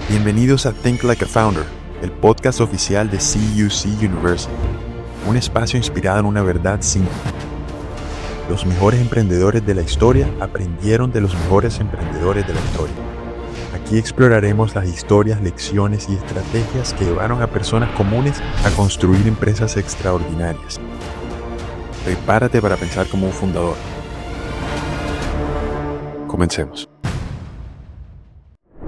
Bienvenidos a Think Like a Founder, el podcast oficial de CUC University, un espacio inspirado en una verdad simple. Los mejores emprendedores de la historia aprendieron de los mejores emprendedores de la historia. Aquí exploraremos las historias, lecciones y estrategias que llevaron a personas comunes a construir empresas extraordinarias. Prepárate para pensar como un fundador. Comencemos.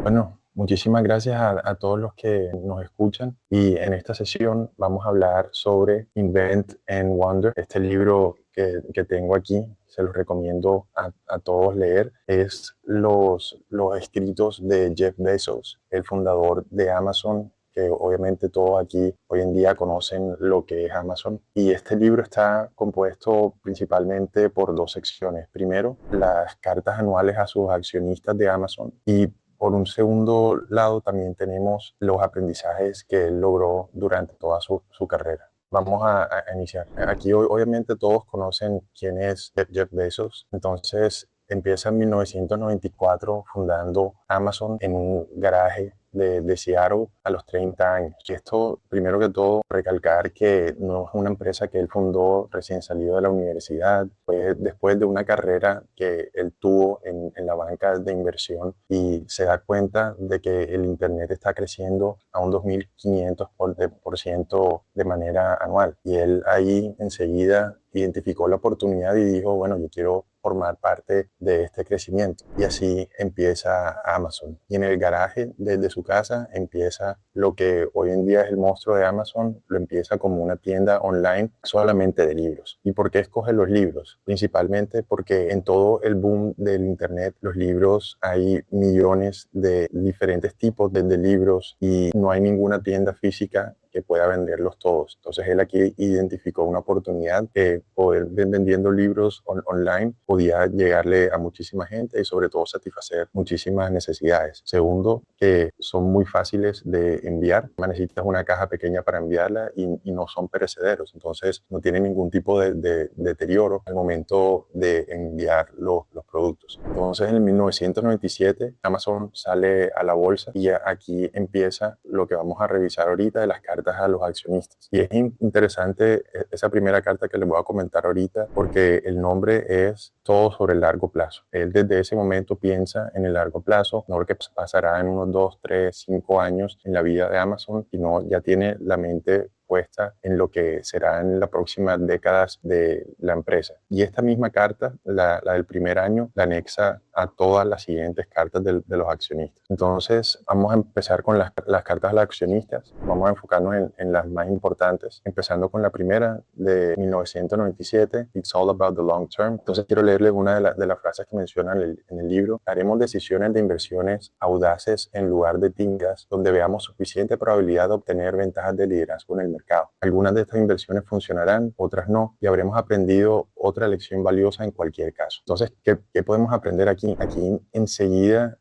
Bueno, muchísimas gracias a todos los que nos escuchan, y en esta sesión vamos a hablar sobre Invent and Wonder. Este libro que tengo aquí, se los recomiendo a todos leer. Es los escritos de Jeff Bezos, el fundador de Amazon, que obviamente todos aquí hoy en día conocen lo que es Amazon. Y este libro está compuesto principalmente por dos secciones. Primero, las cartas anuales a sus accionistas de Amazon, y por un segundo lado también tenemos los aprendizajes que él logró durante toda su carrera. Vamos a iniciar. Aquí obviamente todos conocen quién es Jeff Bezos. Entonces empieza en 1994 fundando Amazon en un garaje de Seattle a los 30 años. Y esto, primero que todo, recalcar que no es una empresa que él fundó recién salido de la universidad. Fue después de una carrera que él tuvo en la banca de inversión, y se da cuenta de que el Internet está creciendo a un 2500% de manera anual. Y él ahí enseguida identificó la oportunidad y dijo, bueno, yo quiero formar parte de este crecimiento. Y así empieza Amazon. Y en el garaje desde su casa empieza lo que hoy en día es el monstruo de Amazon. Lo empieza como una tienda online solamente de libros. ¿Y por qué escoge los libros? Principalmente porque en todo el boom del Internet, los libros, hay millones de diferentes tipos de libros, y no hay ninguna tienda física que pueda venderlos todos. Entonces él aquí identificó una oportunidad que poder vendiendo libros online podía llegarle a muchísima gente y sobre todo satisfacer muchísimas necesidades. Segundo, que son muy fáciles de enviar. Necesitas una caja pequeña para enviarla y no son perecederos. Entonces no tienen ningún tipo de deterioro al momento de enviar los productos. Entonces en 1997 Amazon sale a la bolsa, y aquí empieza lo que vamos a revisar ahorita de las cartas a los accionistas. Y es interesante esa primera carta que les voy a comentar ahorita, porque el nombre es todo sobre el largo plazo. Él desde ese momento piensa en el largo plazo, no lo que pasará en unos 2, 3, 5 años en la vida de Amazon, sino ya tiene la mente puesta en lo que será en las próximas décadas de la empresa. Y esta misma carta, la del primer año, la anexa a todas las siguientes cartas de los accionistas. Entonces vamos a empezar con las cartas a los accionistas. Vamos a enfocarnos en las más importantes, empezando con la primera de 1997, It's all about the long term. Entonces quiero leerles una de las frases que menciona en el libro. Haremos decisiones de inversiones audaces en lugar de tímidas, donde veamos suficiente probabilidad de obtener ventajas de liderazgo en el mercado. Algunas de estas inversiones funcionarán, otras no, y habremos aprendido otra lección valiosa en cualquier caso. Entonces, ¿qué podemos aprender aquí? Aquí enseguida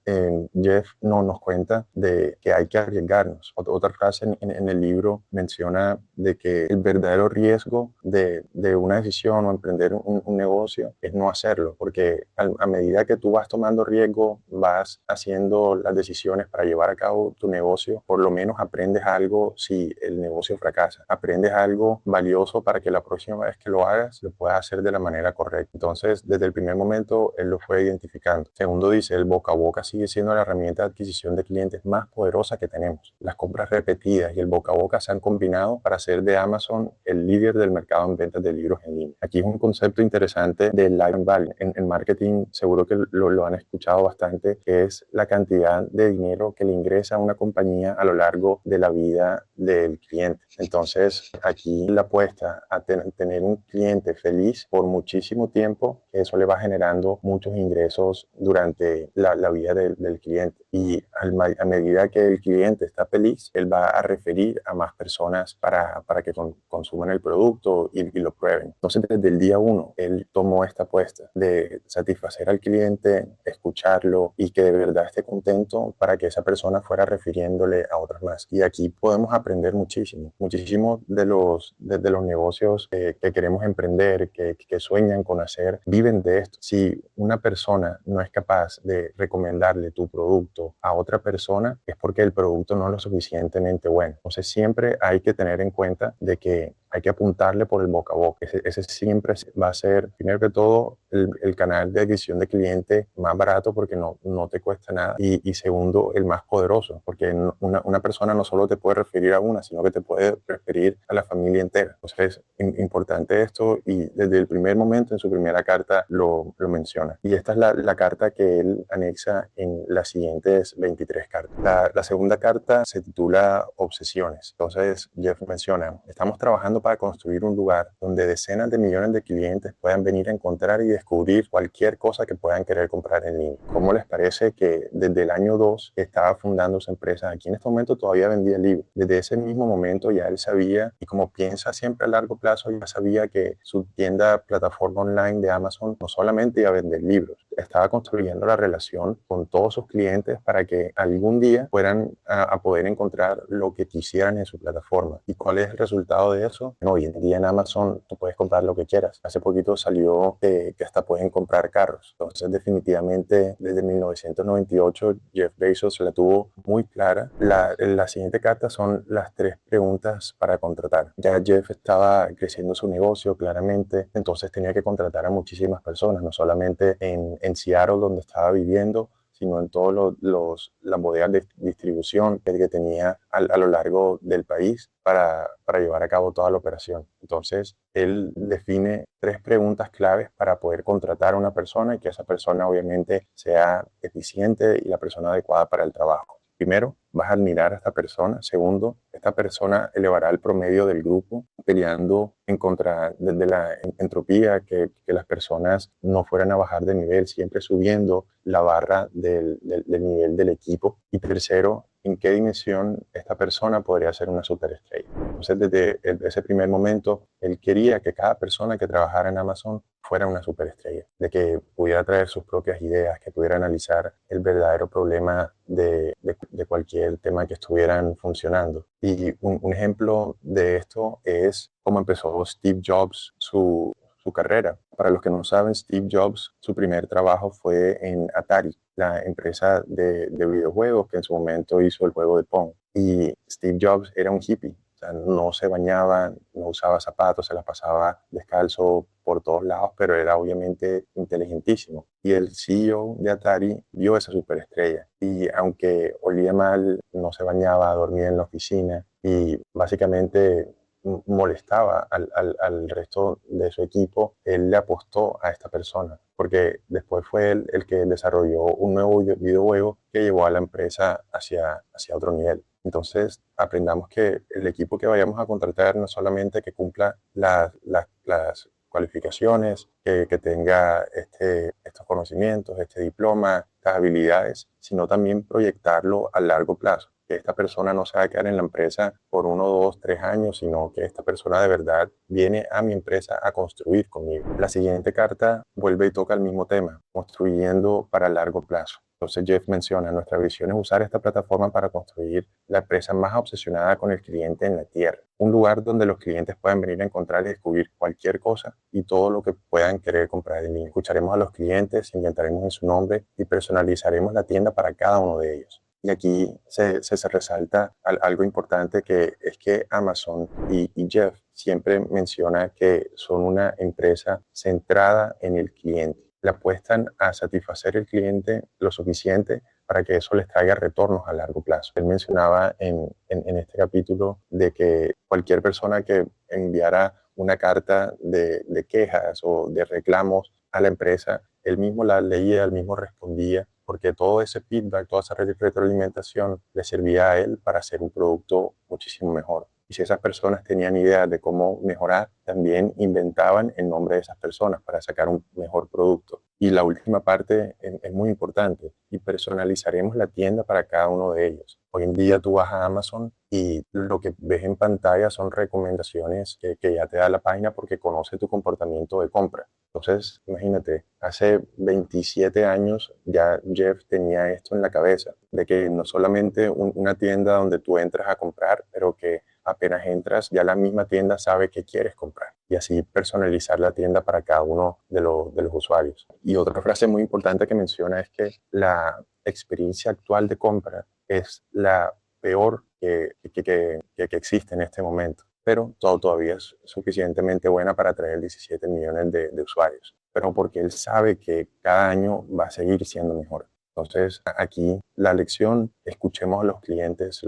Jeff nos cuenta de que hay que arriesgarnos. Otra frase en el libro menciona de que el verdadero riesgo de una decisión o emprender un negocio es no hacerlo, porque a medida que tú vas tomando riesgo, vas haciendo las decisiones para llevar a cabo tu negocio, por lo menos aprendes algo si el negocio fracasa. Aprendes algo valioso para que la próxima vez que lo hagas, lo puedas hacer de la manera correcta. Entonces, desde el primer momento, él lo fue identificando. Segundo, dice, el boca a boca sigue siendo la herramienta de adquisición de clientes más poderosa que tenemos. Las compras repetidas y el boca a boca se han combinado para hacer de Amazon el líder del mercado en ventas de libros en línea. Aquí es un concepto interesante del lifetime value. En marketing seguro que lo han escuchado bastante, que es la cantidad de dinero que le ingresa a una compañía a lo largo de la vida del cliente. Entonces, aquí la apuesta a tener un cliente feliz por muchísimo tiempo, eso le va generando muchos ingresos durante la vida del cliente. Y a medida que el cliente está feliz, él va a referir a más personas para que consuman el producto y lo prueben. Entonces, desde el día 1, él tomó esta apuesta de satisfacer al cliente, escucharlo y que de verdad esté contento para que esa persona fuera refiriéndole a otras más. Y aquí podemos aprender muchísimo de los negocios que queremos emprender, que que sueñan con hacer, viven de esto. Si una persona no es capaz de recomendarle tu producto a otra persona, es porque el producto no es lo suficientemente bueno. Entonces siempre hay que tener en cuenta de que hay que apuntarle por el boca a boca. Ese siempre va a ser, primero que todo, el canal de adquisición de cliente más barato porque no te cuesta nada. Y segundo, el más poderoso, porque una persona no solo te puede referir a una, sino que te puede referir a la familia entera. Entonces es importante esto y desde el primer momento, en su primera carta, lo menciona. Y esta es la carta que él anexa en las siguientes 23 cartas. La segunda carta se titula Obsesiones. Entonces Jeff menciona, estamos trabajando para construir un lugar donde decenas de millones de clientes puedan venir a encontrar y descubrir cualquier cosa que puedan querer comprar en línea. ¿Cómo les parece que desde el año 2 estaba fundando su empresa? Aquí en este momento todavía vendía libros. Desde ese mismo momento ya él sabía, y como piensa siempre a largo plazo, ya sabía que su tienda plataforma online de Amazon no solamente iba a vender libros, estaba construyendo la relación con todos sus clientes para que algún día fueran a poder encontrar lo que quisieran en su plataforma. ¿Y cuál es el resultado de eso? Bueno, hoy en día en Amazon tú puedes comprar lo que quieras. Hace poquito salió que hasta pueden comprar carros. Entonces definitivamente desde 1998 Jeff Bezos la tuvo muy clara. La siguiente carta son las 3 preguntas para contratar. Ya Jeff estaba creciendo su negocio claramente, entonces tenía que contratar a muchísimas personas, no solamente en Seattle donde estaba viviendo, sino en todas las bodegas de distribución que tenía a lo largo del país para llevar a cabo toda la operación. Entonces, él define 3 preguntas claves para poder contratar a una persona y que esa persona obviamente sea eficiente y la persona adecuada para el trabajo. Primero, vas a admirar a esta persona. Segundo, esta persona elevará el promedio del grupo, peleando en contra de la entropía, que las personas no fueran a bajar de nivel, siempre subiendo la barra del nivel del equipo. Y tercero, en qué dimensión esta persona podría ser una superestrella. Entonces, desde ese primer momento, él quería que cada persona que trabajara en Amazon fuera una superestrella, de que pudiera traer sus propias ideas, que pudiera analizar el verdadero problema de cualquier tema que estuvieran funcionando. Y un ejemplo de esto es cómo empezó Steve Jobs su carrera. Para los que no saben, Steve Jobs, su primer trabajo fue en Atari, la empresa de videojuegos que en su momento hizo el juego de Pong. Y Steve Jobs era un hippie. O sea, no se bañaba, no usaba zapatos, se la pasaba descalzo por todos lados, pero era obviamente inteligentísimo. Y el CEO de Atari vio esa superestrella. Y aunque olía mal, no se bañaba, dormía en la oficina y básicamente molestaba al resto de su equipo, él le apostó a esta persona, porque después fue él el que desarrolló un nuevo videojuego que llevó a la empresa hacia otro nivel. Entonces, aprendamos que el equipo que vayamos a contratar no solamente que cumpla las cualificaciones, que tenga estos conocimientos, este diploma, estas habilidades, sino también proyectarlo a largo plazo. Que esta persona no se va a quedar en la empresa por 1, 2, 3 años, sino que esta persona de verdad viene a mi empresa a construir conmigo. La siguiente carta vuelve y toca el mismo tema, construyendo para largo plazo. Entonces Jeff menciona, nuestra visión es usar esta plataforma para construir la empresa más obsesionada con el cliente en la tierra. Un lugar donde los clientes puedan venir a encontrar y descubrir cualquier cosa y todo lo que puedan querer comprar en línea. Escucharemos a los clientes, inventaremos en su nombre y personalizaremos la tienda para cada uno de ellos. Y aquí se resalta algo importante, que es que Amazon y Jeff siempre menciona que son una empresa centrada en el cliente. Le apuestan a satisfacer el cliente lo suficiente para que eso les traiga retornos a largo plazo. Él mencionaba en este capítulo de que cualquier persona que enviara una carta de quejas o de reclamos a la empresa, él mismo la leía, él mismo respondía, porque todo ese feedback, toda esa retroalimentación le servía a él para hacer un producto muchísimo mejor. Y si esas personas tenían ideas de cómo mejorar, también inventaban el nombre de esas personas para sacar un mejor producto. Y la última parte es muy importante, y personalizaremos la tienda para cada uno de ellos. Hoy en día tú vas a Amazon y lo que ves en pantalla son recomendaciones que ya te da la página porque conoce tu comportamiento de compra. Entonces, imagínate, hace 27 años ya Jeff tenía esto en la cabeza, de que no solamente una tienda donde tú entras a comprar, pero que apenas entras, ya la misma tienda sabe qué quieres comprar. y así personalizar la tienda para cada uno de los usuarios. Y otra frase muy importante que menciona es que la experiencia actual de compra es la peor que existe en este momento, pero todavía es suficientemente buena para atraer 17 millones de usuarios, pero porque él sabe que cada año va a seguir siendo mejor. Entonces, aquí la lección, escuchemos a los clientes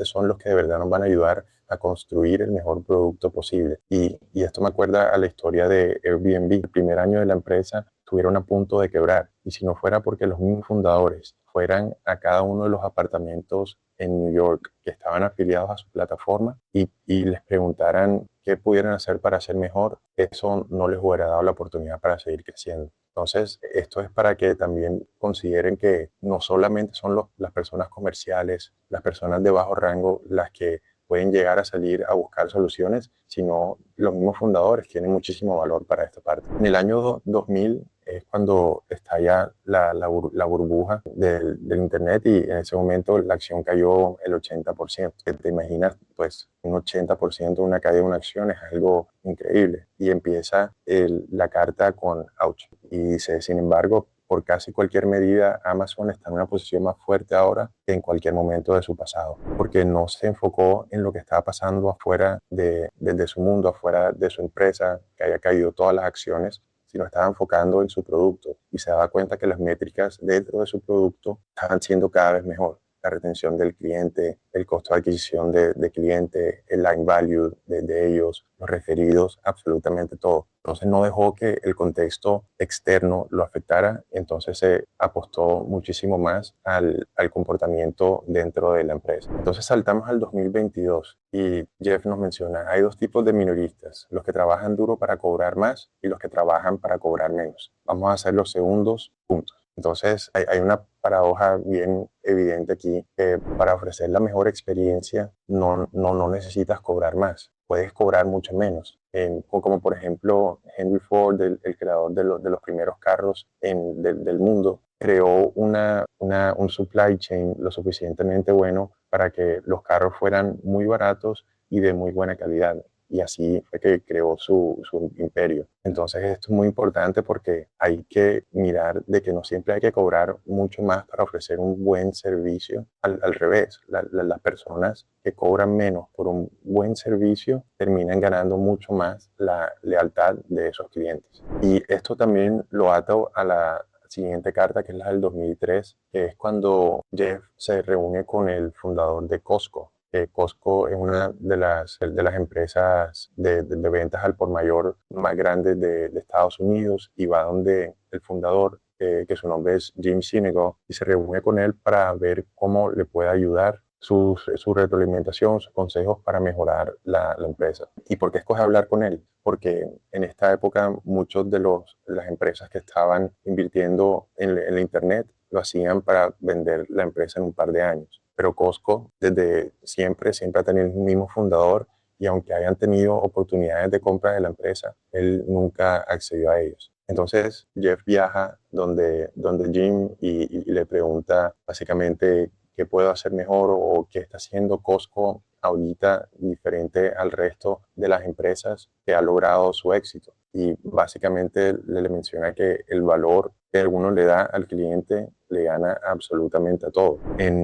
son los que de verdad nos van a ayudar a construir el mejor producto posible. Y esto me acuerda a la historia de Airbnb. El primer año de la empresa estuvieron a punto de quebrar, y si no fuera porque los mismos fundadores fueran a cada uno de los apartamentos en New York que estaban afiliados a su plataforma y les preguntaran qué pudieran hacer para ser mejor, eso no les hubiera dado la oportunidad para seguir creciendo. Entonces, esto es para que también consideren que no solamente son las personas comerciales, las personas de bajo rango las que pueden llegar a salir a buscar soluciones, sino los mismos fundadores tienen muchísimo valor para esta parte. En el año 2000 es cuando estalla la burbuja del Internet, y en ese momento la acción cayó el 80%. ¿Te imaginas? Pues un 80% de una caída de una acción es algo increíble. Y empieza la carta con ouch. Y dice, sin embargo, por casi cualquier medida, Amazon está en una posición más fuerte ahora que en cualquier momento de su pasado, porque no se enfocó en lo que estaba pasando afuera de su mundo, afuera de su empresa, que haya caído todas las acciones, sino estaba enfocando en su producto, y se daba cuenta que las métricas dentro de su producto estaban siendo cada vez mejor. La retención del cliente, el costo de adquisición de cliente, el line value de ellos, los referidos, absolutamente todo. Entonces no dejó que el contexto externo lo afectara, entonces se apostó muchísimo más al comportamiento dentro de la empresa. Entonces saltamos al 2022 y Jeff nos menciona, hay dos tipos de minoristas, los que trabajan duro para cobrar más y los que trabajan para cobrar menos. Vamos a hacer los segundos puntos. Entonces hay una paradoja bien evidente aquí, que para ofrecer la mejor experiencia no necesitas cobrar más, puedes cobrar mucho menos. Como por ejemplo Henry Ford, el creador de los primeros carros del mundo, creó un supply chain lo suficientemente bueno para que los carros fueran muy baratos y de muy buena calidad. Y así fue que creó su imperio. Entonces esto es muy importante porque hay que mirar de que no siempre hay que cobrar mucho más para ofrecer un buen servicio. Al revés, las personas que cobran menos por un buen servicio terminan ganando mucho más la lealtad de esos clientes. Y esto también lo ato a la siguiente carta, que es la del 2003, que es cuando Jeff se reúne con el fundador de Costco. Costco es una de las empresas de ventas al por mayor más grandes de Estados Unidos, y va donde el fundador, que su nombre es Jim Sinegal, y se reúne con él para ver cómo le puede ayudar, su retroalimentación, sus consejos para mejorar la empresa. ¿Y por qué escoge hablar con él? Porque en esta época muchos de las empresas que estaban invirtiendo en el Internet lo hacían para vender la empresa en un par de años. Pero Costco desde siempre ha tenido el mismo fundador, y aunque hayan tenido oportunidades de compra de la empresa, él nunca accedió a ellos. Entonces Jeff viaja donde Jim y le pregunta básicamente qué puedo hacer mejor o qué está haciendo Costco ahorita diferente al resto de las empresas que ha logrado su éxito. Y básicamente le menciona que el valor que uno le da al cliente le gana absolutamente a todo.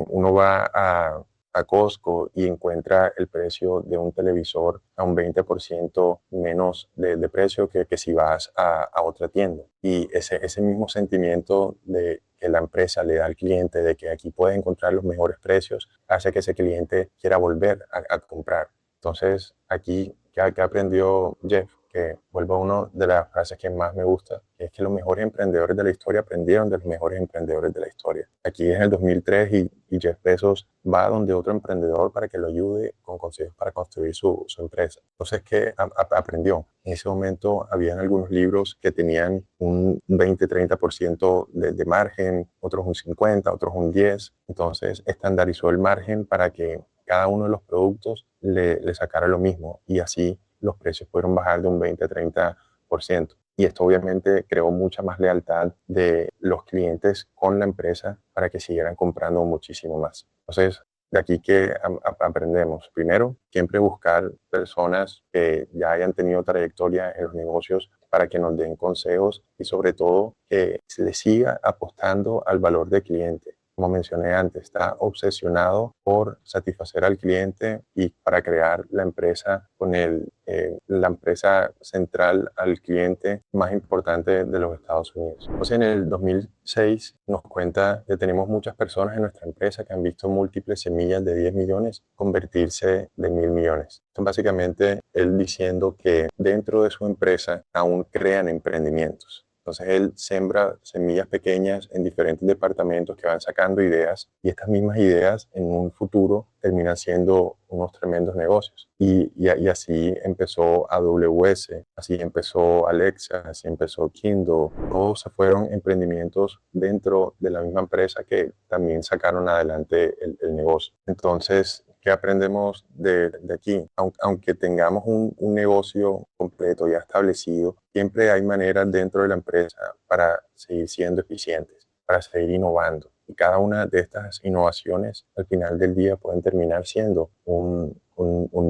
Uno va a Costco y encuentra el precio de un televisor a un 20% menos de precio que si vas a otra tienda. Y ese mismo sentimiento de que la empresa le da al cliente de que aquí puede encontrar los mejores precios, hace que ese cliente quiera volver a comprar. Entonces, aquí, ¿qué aprendió Jeff? Que vuelvo a una de las frases que más me gusta, que es que los mejores emprendedores de la historia aprendieron de los mejores emprendedores de la historia. Aquí es en el 2003 y Jeff Bezos va donde otro emprendedor para que lo ayude con consejos para construir su empresa. Entonces, ¿qué aprendió? En ese momento habían algunos libros que tenían un 20-30% de margen, otros un 50%, otros un 10%. Entonces, estandarizó el margen para que cada uno de los productos le sacara lo mismo, y así los precios pudieron bajar de un 20-30%. Y esto obviamente creó mucha más lealtad de los clientes con la empresa para que siguieran comprando muchísimo más. Entonces, De aquí que aprendemos. Primero, siempre buscar personas que ya hayan tenido trayectoria en los negocios para que nos den consejos y sobre todo que se le siga apostando al valor del cliente. Como mencioné antes, está obsesionado por satisfacer al cliente y para crear la empresa con la empresa central al cliente más importante de los Estados Unidos. Entonces, en el 2006 nos cuenta que tenemos muchas personas en nuestra empresa que han visto múltiples semillas de 10 millones convertirse de 1.000 millones. Entonces, básicamente, él diciendo que dentro de su empresa aún crean emprendimientos. Entonces él sembra semillas pequeñas en diferentes departamentos que van sacando ideas y estas mismas ideas en un futuro terminan siendo unos tremendos negocios. Y así empezó AWS, así empezó Alexa, así empezó Kindle. Todos se fueron emprendimientos dentro de la misma empresa que también sacaron adelante el negocio. Entonces, ¿qué aprendemos de aquí? Aunque tengamos un negocio completo ya establecido, siempre hay maneras dentro de la empresa para seguir siendo eficientes, para seguir innovando. Y cada una de estas innovaciones al final del día pueden terminar siendo un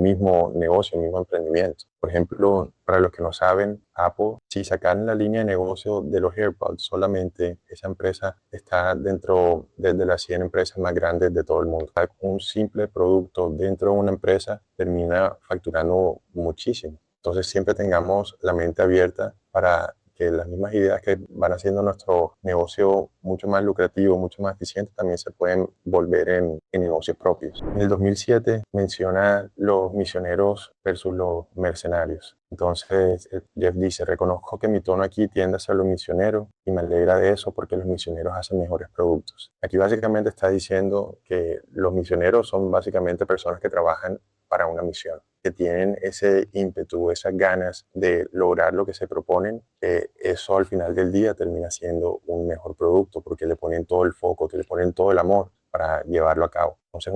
mismo negocio, un mismo emprendimiento. Por ejemplo, para los que no saben, Apple, si sacan la línea de negocio de los AirPods solamente, esa empresa está dentro de las 100 empresas más grandes de todo el mundo. Un simple producto dentro de una empresa termina facturando muchísimo. Entonces siempre tengamos la mente abierta para que las mismas ideas que van haciendo nuestro negocio mucho más lucrativo, mucho más eficiente, también se pueden volver en negocios propios. En el 2007 menciona los misioneros versus los mercenarios. Entonces Jeff dice, reconozco que mi tono aquí tiende a ser los misioneros y me alegra de eso porque los misioneros hacen mejores productos. Aquí básicamente está diciendo que los misioneros son básicamente personas que trabajan para una misión, que tienen ese ímpetu, esas ganas de lograr lo que se proponen, que eso al final del día termina siendo un mejor producto porque le ponen todo el foco, que le ponen todo el amor para llevarlo a cabo. Entonces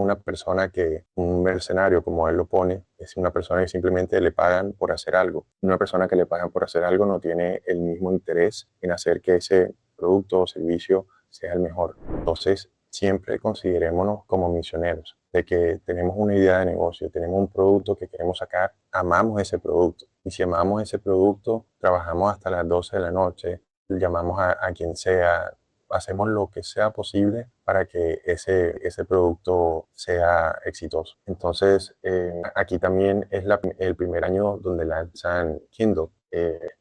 un mercenario, como él lo pone, es una persona que simplemente le pagan por hacer algo. Una persona que le pagan por hacer algo no tiene el mismo interés en hacer que ese producto o servicio sea el mejor. Entonces, siempre considerémonos como misioneros, de que tenemos una idea de negocio, tenemos un producto que queremos sacar, amamos ese producto. Y si amamos ese producto, trabajamos hasta las 12 de la noche, llamamos a quien sea, hacemos lo que sea posible para que ese producto sea exitoso. Entonces, aquí también es el primer año donde lanzan Kindle,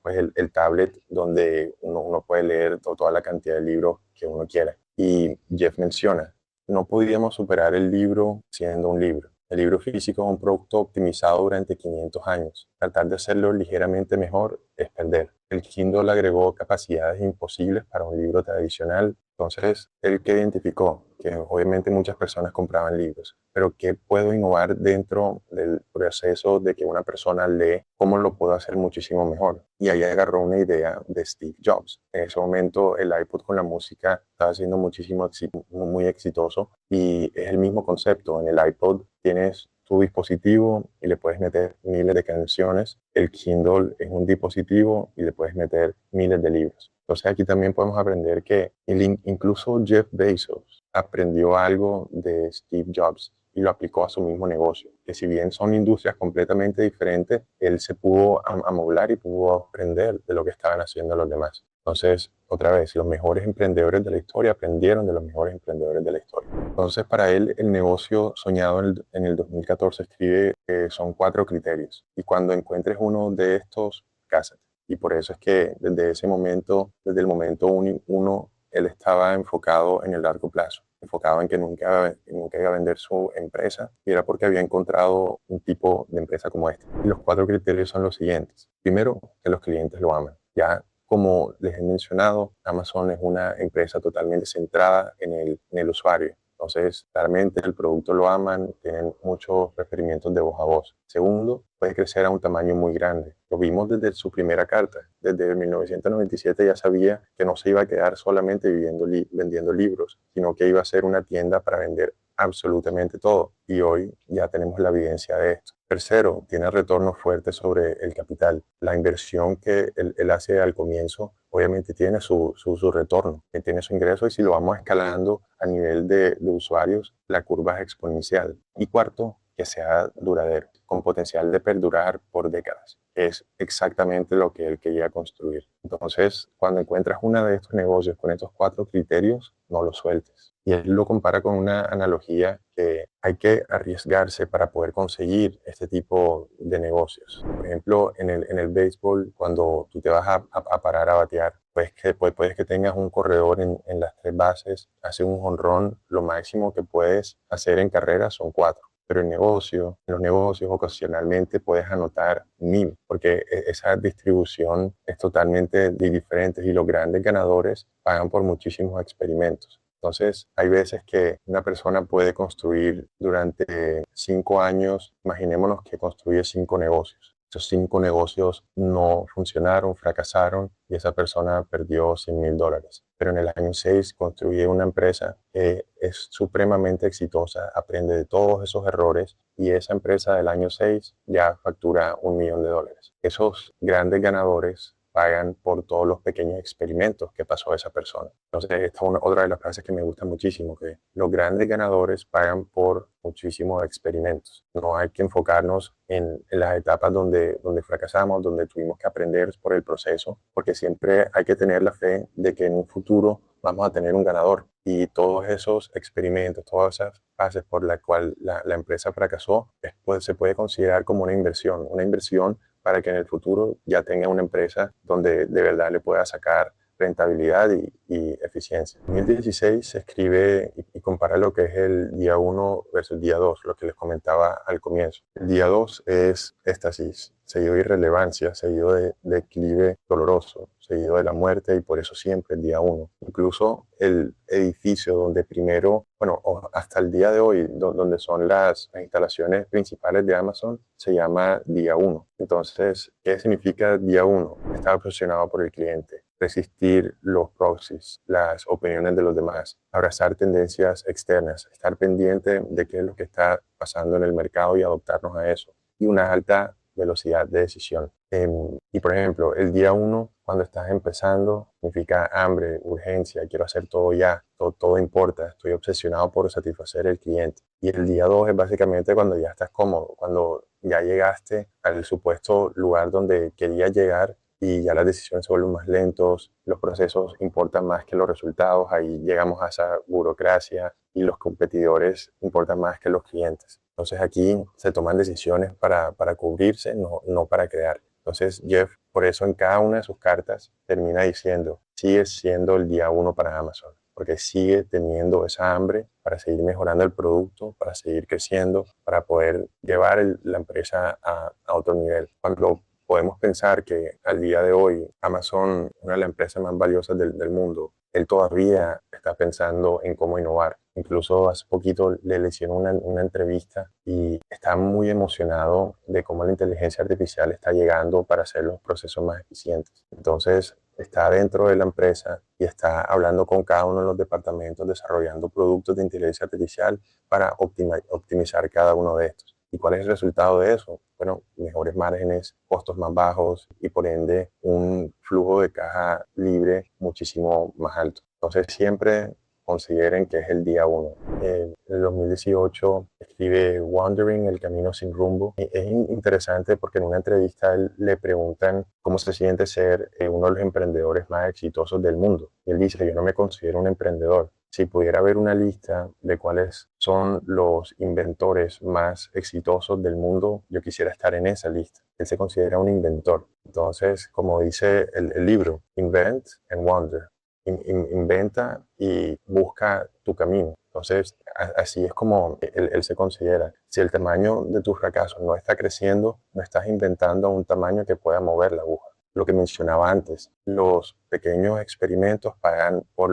pues el tablet donde uno puede leer toda la cantidad de libros que uno quiera. Y Jeff menciona, no podíamos superar el libro siendo un libro. El libro físico es un producto optimizado durante 500 años. Tratar de hacerlo ligeramente mejor es perder. El Kindle agregó capacidades imposibles para un libro tradicional. Entonces, él que identificó que obviamente muchas personas compraban libros, pero ¿qué puedo innovar dentro del proceso de que una persona lee? ¿Cómo lo puedo hacer muchísimo mejor? Y ahí agarró una idea de Steve Jobs. En ese momento el iPod con la música estaba siendo muy exitoso y es el mismo concepto. En el iPod tienes tu dispositivo y le puedes meter miles de canciones. El Kindle es un dispositivo y le puedes meter miles de libros. Entonces aquí también podemos aprender que incluso Jeff Bezos aprendió algo de Steve Jobs y lo aplicó a su mismo negocio. Que si bien son industrias completamente diferentes, él se pudo amoblar y pudo aprender de lo que estaban haciendo los demás. Entonces, otra vez, los mejores emprendedores de la historia aprendieron de los mejores emprendedores de la historia. Entonces, para él, el negocio soñado en el 2014 escribe que son 4 criterios. Y cuando encuentres uno de estos, cásate. Y por eso es que desde ese momento, desde el momento uno, él estaba enfocado en el largo plazo, enfocado en que nunca iba a vender su empresa, y era porque había encontrado un tipo de empresa como esta. Y los 4 criterios son los siguientes. Primero, que los clientes lo aman. Ya como les he mencionado, Amazon es una empresa totalmente centrada en el usuario. Entonces, claramente el producto lo aman, tienen muchos referimientos de voz a voz. Segundo, puede crecer a un tamaño muy grande. Lo vimos desde su primera carta. Desde 1997 ya sabía que no se iba a quedar solamente vendiendo libros, sino que iba a ser una tienda para vender absolutamente todo y hoy ya tenemos la evidencia de esto. Tercero, tiene retornos fuertes sobre el capital. La inversión que él hace al comienzo obviamente tiene su retorno, que tiene su ingreso y si lo vamos escalando a nivel de usuarios, la curva es exponencial. Y cuarto, que sea duradero, con potencial de perdurar por décadas. Es exactamente lo que él quería construir. Entonces, cuando encuentras uno de estos negocios con estos 4 criterios, no lo sueltes. Y él lo compara con una analogía que hay que arriesgarse para poder conseguir este tipo de negocios. Por ejemplo, en el béisbol, cuando tú te vas a parar a batear, puedes que tengas un corredor en las 3 bases, hace un jonrón, lo máximo que puedes hacer en carrera son 4. Pero en los negocios ocasionalmente puedes anotar 1000, porque esa distribución es totalmente diferente y los grandes ganadores pagan por muchísimos experimentos. Entonces, hay veces que una persona puede construir durante 5 años, imaginémonos que construye 5 negocios. Esos 5 negocios no funcionaron, fracasaron y esa persona perdió $100,000. Pero en el año 6 construye una empresa que es supremamente exitosa, aprende de todos esos errores y esa empresa del año 6 ya factura $1,000,000. Esos grandes ganadores pagan por todos los pequeños experimentos que pasó esa persona. Entonces, esta es otra de las frases que me gusta muchísimo, que los grandes ganadores pagan por muchísimos experimentos. No hay que enfocarnos en las etapas donde fracasamos, donde tuvimos que aprender por el proceso, porque siempre hay que tener la fe de que en un futuro vamos a tener un ganador. Y todos esos experimentos, todas esas fases por las cuales la empresa fracasó, pues, se puede considerar como una inversión para que en el futuro ya tenga una empresa donde de verdad le pueda sacar rentabilidad y eficiencia. En 2016 se escribe y compara lo que es el día 1 versus el día 2, lo que les comentaba al comienzo. El día 2 es éxtasis, seguido de irrelevancia, seguido de declive doloroso, seguido de la muerte y por eso siempre el día 1. Incluso el edificio donde primero, bueno, hasta el día de hoy, donde son las instalaciones principales de Amazon, se llama día 1. Entonces, ¿qué significa día 1? Estar obsesionado por el cliente, resistir los proxies, las opiniones de los demás, abrazar tendencias externas, estar pendiente de qué es lo que está pasando en el mercado y adoptarnos a eso. Y una alta velocidad de decisión. Y por ejemplo, el día 1, cuando estás empezando, significa hambre, urgencia, quiero hacer todo ya, todo importa, estoy obsesionado por satisfacer al cliente. Y el día 2 es básicamente cuando ya estás cómodo, cuando ya llegaste al supuesto lugar donde querías llegar y ya las decisiones se vuelven más lentos, los procesos importan más que los resultados, ahí llegamos a esa burocracia y los competidores importan más que los clientes. Entonces aquí se toman decisiones para cubrirse, no para crear. Entonces Jeff, por eso en cada una de sus cartas termina diciendo, sigue siendo el día 1 para Amazon, porque sigue teniendo esa hambre para seguir mejorando el producto, para seguir creciendo, para poder llevar la empresa a otro nivel. Cuando podemos pensar que al día de hoy Amazon, una de las empresas más valiosas del mundo, él todavía está pensando en cómo innovar. Incluso hace poquito le hicieron una entrevista y está muy emocionado de cómo la inteligencia artificial está llegando para hacer los procesos más eficientes. Entonces, está dentro de la empresa y está hablando con cada uno de los departamentos, desarrollando productos de inteligencia artificial para optimizar cada uno de estos. ¿Y cuál es el resultado de eso? Bueno, mejores márgenes, costos más bajos y por ende un flujo de caja libre muchísimo más alto. Entonces siempre consideren que es el día 1. En el 2018 escribe Wandering, el camino sin rumbo. Y es interesante porque en una entrevista le preguntan cómo se siente ser uno de los emprendedores más exitosos del mundo. Y él dice, yo no me considero un emprendedor. Si pudiera haber una lista de cuáles son los inventores más exitosos del mundo, yo quisiera estar en esa lista. Él se considera un inventor. Entonces, como dice el libro, Invent and Wander. Inventa y busca tu camino. Entonces, así es como él se considera. Si el tamaño de tus fracasos no está creciendo, no estás inventando un tamaño que pueda mover la aguja. Lo que mencionaba antes, los pequeños experimentos pagan por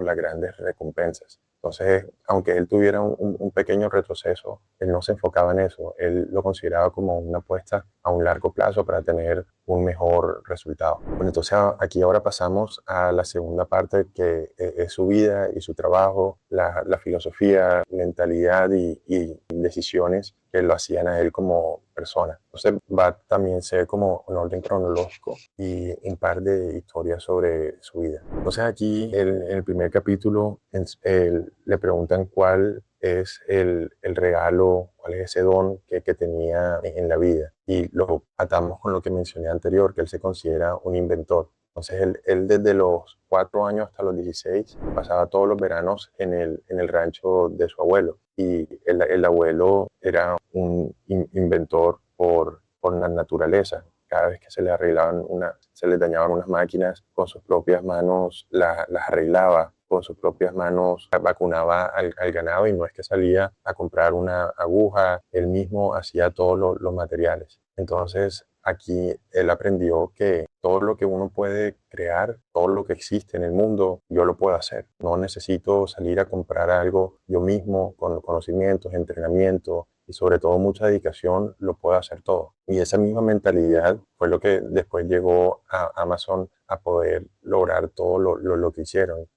las grandes recompensas. Entonces, aunque él tuviera un pequeño retroceso, él no se enfocaba en eso, él lo consideraba como una apuesta a un largo plazo para tener un mejor resultado. Bueno, entonces aquí ahora pasamos a la segunda parte, que es su vida y su trabajo, la filosofía, mentalidad y decisiones que lo hacían a él como persona. Entonces va a también ser como un orden cronológico y un par de historias sobre su vida. Entonces aquí en el primer capítulo le preguntan cuál es el regalo, cuál es ese don que tenía en la vida. Y lo atamos con lo que mencioné anterior, que él se considera un inventor. Entonces él desde los 4 años hasta los 16 pasaba todos los veranos en el rancho de su abuelo. Y el abuelo era un inventor por la naturaleza. Cada vez que se le arreglaban se le dañaban unas máquinas, con sus propias manos las arreglaba, con sus propias manos vacunaba al ganado, y no es que salía a comprar una aguja, él mismo hacía todos los materiales. Entonces aquí él aprendió que todo lo que uno puede crear, todo lo que existe en el mundo, yo lo puedo hacer. No necesito salir a comprar algo yo mismo, con conocimientos, entrenamiento y sobre todo mucha dedicación, lo puedo hacer todo. Y esa misma mentalidad fue lo que después llegó a Amazon a poder lograr todo lo que hicieron,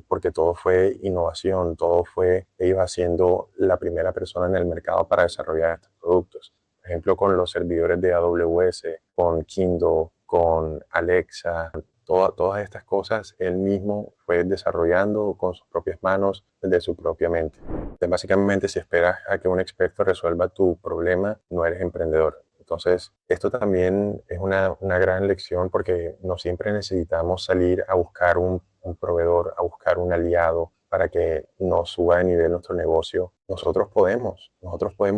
porque todo fue innovación, todo fue ellos haciendo la primera persona en el mercado para desarrollar estos productos. Por ejemplo, con los servidores de AWS, con Kindle, con Alexa, todas estas cosas él mismo fue desarrollando con sus propias manos, de su propia mente. Entonces, básicamente, si esperas a que un experto resuelva tu problema, no eres emprendedor. Entonces, esto también es una gran lección, porque no siempre necesitamos salir a buscar un proveedor, a buscar un aliado para que nos suba de nivel nuestro negocio. Nosotros podemos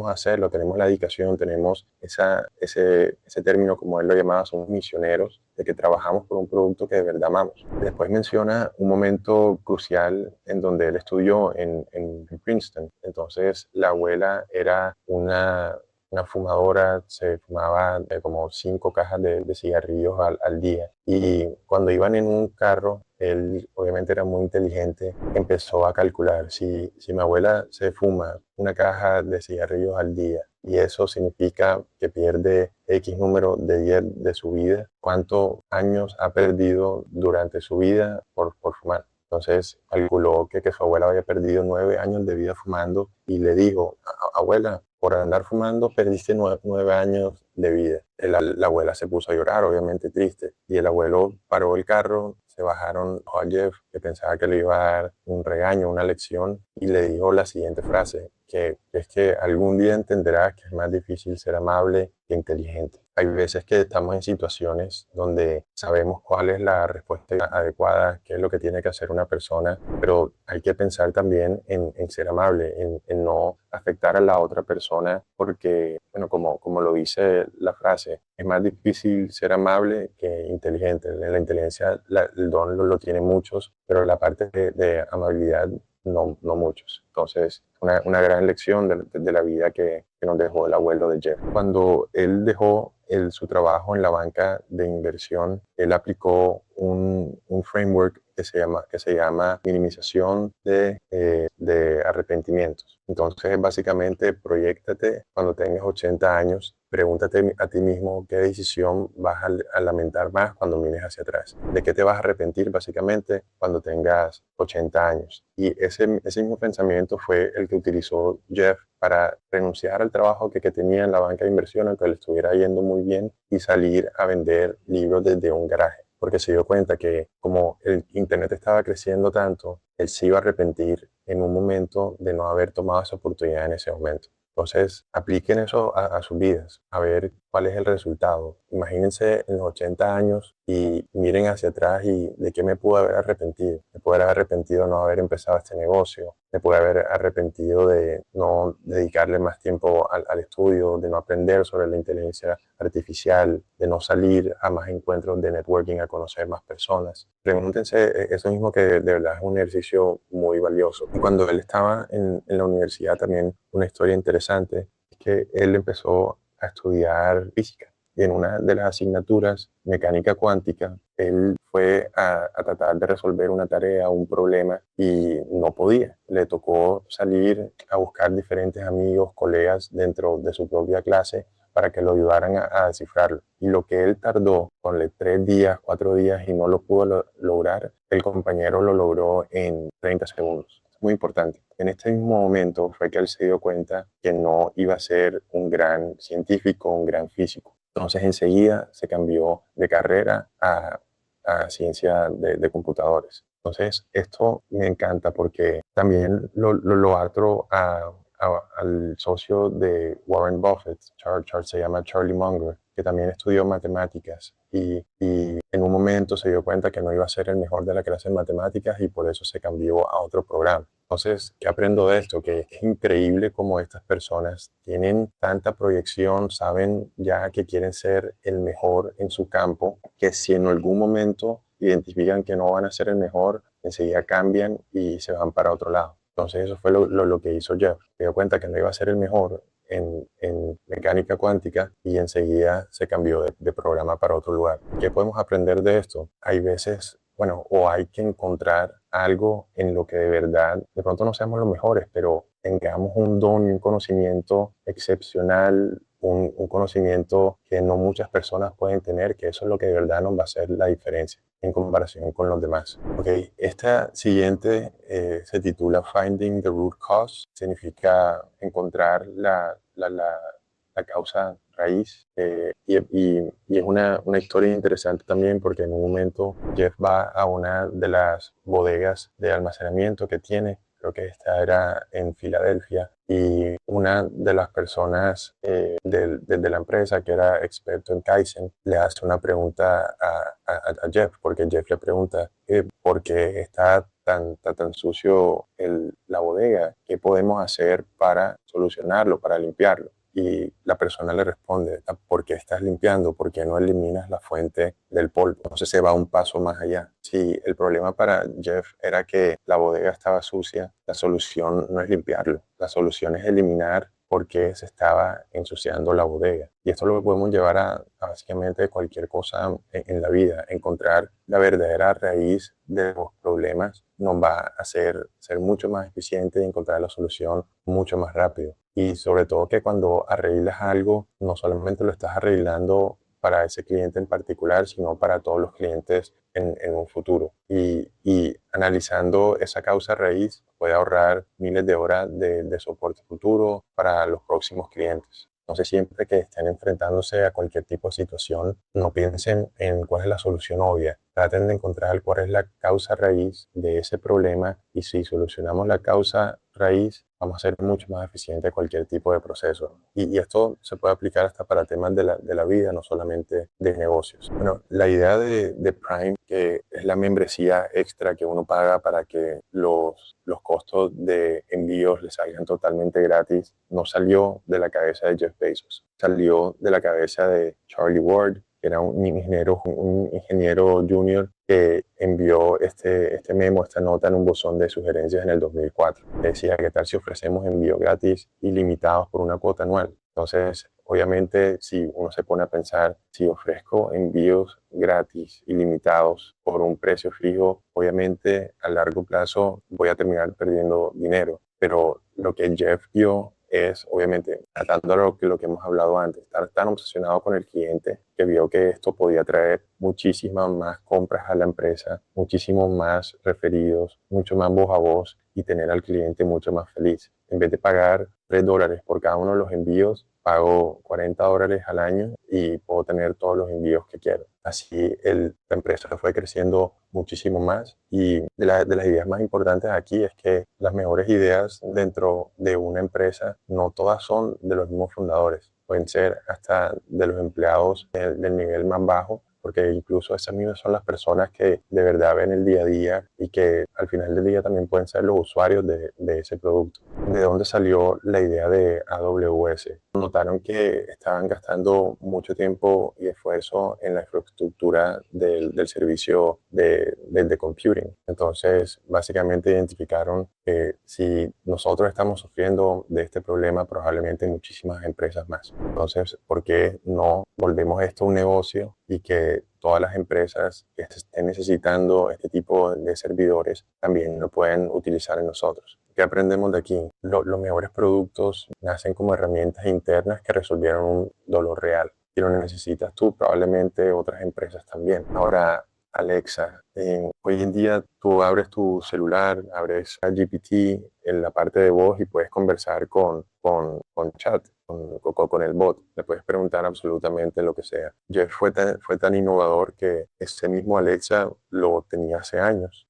hacerlo, tenemos la dedicación, tenemos ese término, como él lo llamaba, somos misioneros, de que trabajamos por un producto que de verdad amamos. Después menciona un momento crucial en donde él estudió en Princeton. Entonces la abuela era una fumadora, se fumaba como 5 cajas de cigarrillos al día. Y cuando iban en un carro, él obviamente era muy inteligente, empezó a calcular, si mi abuela se fuma una caja de cigarrillos al día y eso significa que pierde X número de días de su vida, ¿cuántos años ha perdido durante su vida por fumar? Entonces calculó que su abuela había perdido 9 años de vida fumando, y le dijo: Abuela, por andar fumando perdiste 9 años de vida". La abuela se puso a llorar, obviamente triste, y el abuelo paró el carro, se bajaron a Jeff, que pensaba que le iba a dar un regaño, una lección, y le dijo la siguiente frase, que es que algún día entenderás que es más difícil ser amable que inteligente. Hay veces que estamos en situaciones donde sabemos cuál es la respuesta adecuada, qué es lo que tiene que hacer una persona, pero hay que pensar también en ser amable, en no afectar a la otra persona, porque, bueno, como lo dice la frase, es más difícil ser amable que inteligente. La inteligencia, el don lo tienen muchos, pero la parte de amabilidad no muchos. Entonces, una gran lección de la vida que nos dejó el abuelo de Jeff. Cuando él dejó su trabajo en la banca de inversión, él aplicó un framework que se llama minimización de arrepentimientos. Entonces, básicamente, proyéctate cuando tengas 80 años, pregúntate a ti mismo qué decisión vas a lamentar más cuando mires hacia atrás. ¿De qué te vas a arrepentir básicamente cuando tengas 80 años? Y ese mismo pensamiento fue el que utilizó Jeff para renunciar al trabajo que tenía en la banca de inversión, aunque le estuviera yendo muy bien, y salir a vender libros desde un garaje. Porque se dio cuenta que como el internet estaba creciendo tanto, él se iba a arrepentir en un momento de no haber tomado esa oportunidad en ese momento. Entonces, apliquen eso a sus vidas, a ver cuál es el resultado. Imagínense en los 80 años y miren hacia atrás y de qué me pude haber arrepentido. Me pude haber arrepentido de no haber empezado este negocio, me pude haber arrepentido de no dedicarle más tiempo al estudio, de no aprender sobre la inteligencia artificial, de no salir a más encuentros de networking, a conocer más personas. Pregúntense eso mismo, que de verdad es un ejercicio muy valioso. Y cuando él estaba en la universidad, también una historia interesante es que él empezó a estudiar física. Y en una de las asignaturas, mecánica cuántica, él fue a tratar de resolver una tarea, un problema, y no podía. Le tocó salir a buscar diferentes amigos, colegas dentro de su propia clase para que lo ayudaran a descifrarlo. Y lo que él tardó, ponle 3 días, 4 días y no lo pudo lograr, el compañero lo logró en 30 segundos. Es muy importante. En este mismo momento fue que él se dio cuenta que no iba a ser un gran científico, un gran físico. Entonces enseguida se cambió de carrera a ciencia de computadores. Entonces esto me encanta porque también lo atro al socio de Warren Buffett, se llama Charlie Munger, que también estudió matemáticas y en un momento se dio cuenta que no iba a ser el mejor de la clase en matemáticas y por eso se cambió a otro programa. Entonces, ¿qué aprendo de esto? Que es increíble cómo estas personas tienen tanta proyección, saben ya que quieren ser el mejor en su campo, que si en algún momento identifican que no van a ser el mejor, enseguida cambian y se van para otro lado. Entonces eso fue lo que hizo Jeff. Se dio cuenta que no iba a ser el mejor en mecánica cuántica y enseguida se cambió de programa para otro lugar. ¿Qué podemos aprender de esto? Hay veces, bueno, o hay que encontrar algo en lo que de verdad, de pronto no seamos los mejores, pero tengamos un don y un conocimiento excepcional, un conocimiento que no muchas personas pueden tener, que eso es lo que de verdad nos va a hacer la diferencia en comparación con los demás. Ok, esta siguiente se titula Finding the Root Cause, significa encontrar la causa raíz y es una historia interesante también porque en un momento Jeff va a una de las bodegas de almacenamiento que tiene, creo que esta era en Filadelfia, y una de las personas de la empresa que era experto en Kaizen le hace una pregunta a Jeff, porque Jeff le pregunta ¿por qué está tan sucio la bodega? ¿Qué podemos hacer para solucionarlo, para limpiarlo? Y la persona le responde, ¿por qué estás limpiando? ¿Por qué no eliminas la fuente del polvo? Entonces se va un paso más allá. Si el problema para Jeff era que la bodega estaba sucia, la solución no es limpiarlo. La solución es eliminar por qué se estaba ensuciando la bodega. Y esto lo podemos llevar a básicamente cualquier cosa en la vida. Encontrar la verdadera raíz de los problemas nos va a hacer ser mucho más eficiente y encontrar la solución mucho más rápido. Y sobre todo que cuando arreglas algo, no solamente lo estás arreglando para ese cliente en particular, sino para todos los clientes en un futuro. Y analizando esa causa raíz, puede ahorrar miles de horas de soporte futuro para los próximos clientes. Entonces, siempre que estén enfrentándose a cualquier tipo de situación, no piensen en cuál es la solución obvia. Traten de encontrar cuál es la causa raíz de ese problema y si solucionamos la causa raíz, vamos a ser mucho más eficientes cualquier tipo de proceso. Y esto se puede aplicar hasta para temas de la vida, no solamente de negocios. Bueno, la idea de Prime, que es la membresía extra que uno paga para que los costos de envíos le salgan totalmente gratis, no salió de la cabeza de Jeff Bezos, salió de la cabeza de Charlie Ward, que era un ingeniero junior que envió este memo, esta nota en un buzón de sugerencias en el 2004. Decía, ¿qué tal si ofrecemos envíos gratis ilimitados por una cuota anual? Entonces, obviamente, si uno se pone a pensar, si ofrezco envíos gratis ilimitados por un precio fijo, obviamente a largo plazo voy a terminar perdiendo dinero. Pero lo que Jeff vio es, obviamente, tratando lo que hemos hablado antes, estar tan obsesionado con el cliente que vio que esto podía traer muchísimas más compras a la empresa, muchísimos más referidos, mucho más voz a voz y tener al cliente mucho más feliz. En vez de pagar $3 por cada uno de los envíos, pago $40 al año y puedo tener todos los envíos que quiero. Así la empresa fue creciendo muchísimo más y de las ideas más importantes aquí es que las mejores ideas dentro de una empresa no todas son de los mismos fundadores, pueden ser hasta de los empleados del nivel más bajo, porque incluso esas mismas son las personas que de verdad ven el día a día y que al final del día también pueden ser los usuarios de ese producto. ¿De dónde salió la idea de AWS? Notaron que estaban gastando mucho tiempo y esfuerzo en la infraestructura del servicio de computing. Entonces, básicamente identificaron que si nosotros estamos sufriendo de este problema, probablemente muchísimas empresas más. Entonces, ¿por qué no volvemos esto un negocio y que todas las empresas que estén necesitando este tipo de servidores también lo pueden utilizar en nosotros. ¿Qué aprendemos de aquí? Los mejores productos nacen como herramientas internas que resolvieron un dolor real. Si lo necesitas tú, probablemente otras empresas también. Ahora, Alexa, hoy en día tú abres tu celular, abres GPT en la parte de voz y puedes conversar con chat, con el bot. Le puedes preguntar absolutamente lo que sea. Jeff fue tan innovador que ese mismo Alexa lo tenía hace años.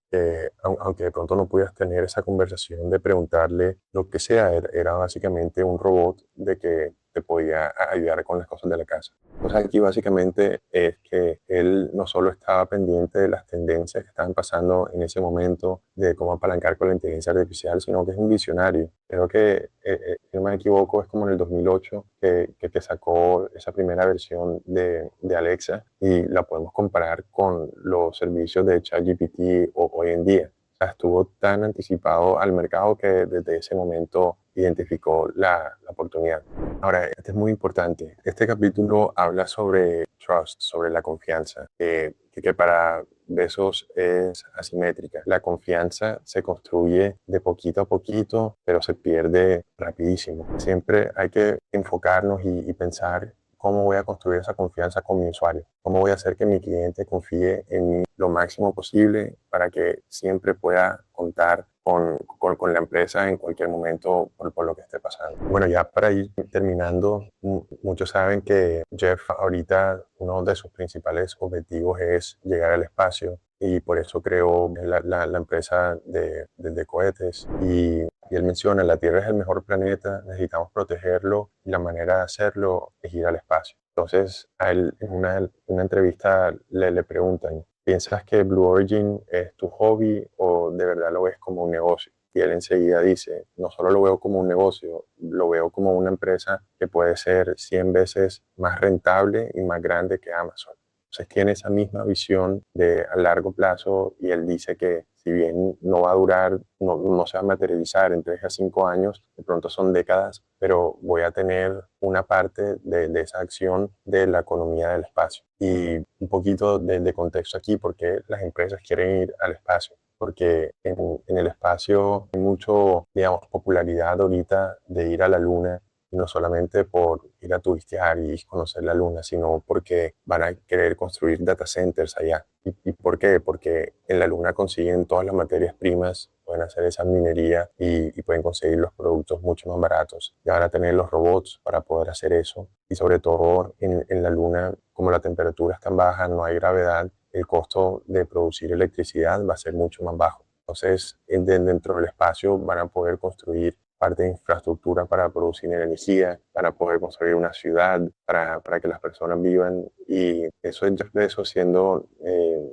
Aunque de pronto no pudieras tener esa conversación de preguntarle lo que sea, era básicamente un robot de que te podía ayudar con las cosas de la casa. Entonces aquí básicamente es que él no solo estaba pendiente de las tendencias que estaban pasando en ese momento, de cómo apalancar con la inteligencia artificial, sino que es un visionario. Creo que, si no me equivoco, es como en el 2008 que sacó esa primera versión de Alexa y la podemos comparar con los servicios de ChatGPT hoy en día. O sea, estuvo tan anticipado al mercado que desde ese momento identificó la oportunidad. Ahora, esto es muy importante. Este capítulo habla sobre trust, sobre la confianza, que para Bezos es asimétrica. La confianza se construye de poquito a poquito, pero se pierde rapidísimo. Siempre hay que enfocarnos y pensar cómo voy a construir esa confianza con mi usuario, cómo voy a hacer que mi cliente confíe en mí lo máximo posible para que siempre pueda contar con la empresa en cualquier momento por lo que esté pasando. Bueno, ya para ir terminando, muchos saben que Jeff ahorita uno de sus principales objetivos es llegar al espacio y por eso creó la empresa de cohetes y él menciona, la Tierra es el mejor planeta, necesitamos protegerlo y la manera de hacerlo es ir al espacio. Entonces, a él en una entrevista le preguntan, ¿piensas que Blue Origin es tu hobby o de verdad lo ves como un negocio? Y él enseguida dice, no solo lo veo como un negocio, lo veo como una empresa que puede ser 100 veces más rentable y más grande que Amazon. Entonces tiene esa misma visión de a largo plazo y él dice que si bien no va a durar, no se va a materializar en 3 a 5 años, de pronto son décadas, pero voy a tener una parte de esa acción de la economía del espacio. Y un poquito de contexto aquí, porque las empresas quieren ir al espacio. Porque en el espacio hay mucho, digamos, popularidad ahorita de ir a la luna, y no solamente por ir a turistear y conocer la luna, sino porque van a querer construir data centers allá. ¿Y por qué? Porque en la luna consiguen todas las materias primas, pueden hacer esa minería y pueden conseguir los productos mucho más baratos. Ya van a tener los robots para poder hacer eso. Y sobre todo en la luna, como la temperatura es tan baja, no hay gravedad, el costo de producir electricidad va a ser mucho más bajo. Entonces, dentro del espacio van a poder construir parte de infraestructura para producir energía, para poder construir una ciudad, para que las personas vivan, y eso es Jeff Bezos siendo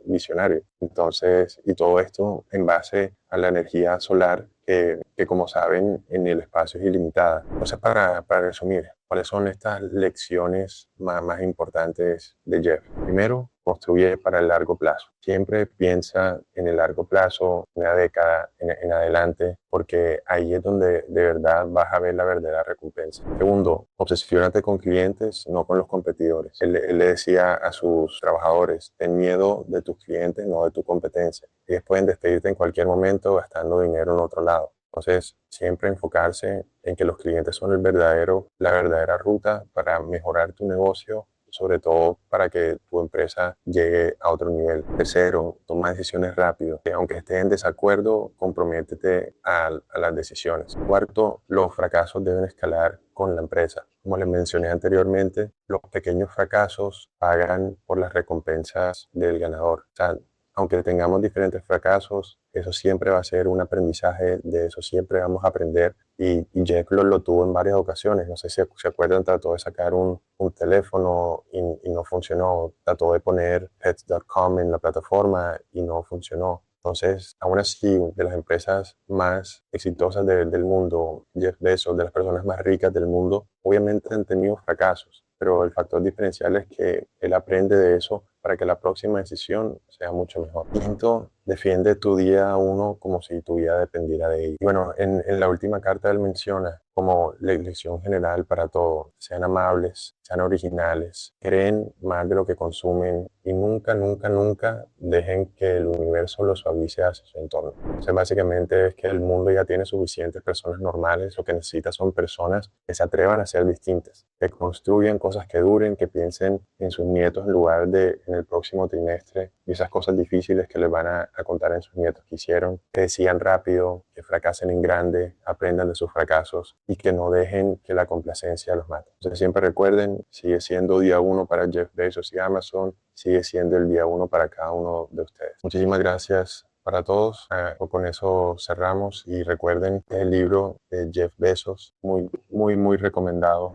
visionario. Entonces, y todo esto en base a la energía solar que como saben, en el espacio es ilimitada. Entonces, para resumir, ¿cuáles son estas lecciones más importantes de Jeff? Primero, construye para el largo plazo. Siempre piensa en el largo plazo, una década en adelante, porque ahí es donde de verdad vas a ver la verdadera recompensa. Segundo, obsesiónate con clientes, no con los competidores. Él le decía a sus trabajadores, ten miedo de tus clientes, no de tu competencia. Ellos pueden despedirte en cualquier momento gastando dinero en otro lado. Entonces, siempre enfocarse en que los clientes son la verdadera ruta para mejorar tu negocio, sobre todo para que tu empresa llegue a otro nivel. Tercero, toma decisiones rápido. Aunque estés en desacuerdo, comprométete a las decisiones. Cuarto, los fracasos deben escalar con la empresa. Como les mencioné anteriormente, los pequeños fracasos pagan por las recompensas del ganador. O sea, aunque tengamos diferentes fracasos, eso siempre va a ser un aprendizaje, de eso siempre vamos a aprender. Y Jeff lo tuvo en varias ocasiones. No sé si se acuerdan, trató de sacar un teléfono y no funcionó. Trató de poner pets.com en la plataforma y no funcionó. Entonces, aún así, de las empresas más exitosas del mundo, Jeff Bezos, de las personas más ricas del mundo, obviamente han tenido fracasos, pero el factor diferencial es que él aprende de eso para que la próxima decisión sea mucho mejor. Quinto, Defiende tu día uno como si tu vida dependiera de ello. Bueno, en la última carta él menciona como la lección general para todos: sean amables, sean originales, creen más de lo que consumen y nunca, nunca, nunca dejen que el universo lo suavice hacia su entorno. O sea, básicamente es que el mundo ya tiene suficientes personas normales, lo que necesita son personas que se atrevan a ser distintas, que construyan cosas que duren, que piensen en sus nietos en lugar de en el próximo trimestre y esas cosas difíciles que les van a contar en sus nietos que hicieron, que decidan rápido, que fracasen en grande, aprendan de sus fracasos y que no dejen que la complacencia los mate. Entonces siempre recuerden, sigue siendo día uno para Jeff Bezos y Amazon, sigue siendo el día uno para cada uno de ustedes. Muchísimas gracias para todos. Con eso cerramos y recuerden el libro de Jeff Bezos, muy, muy, muy recomendado.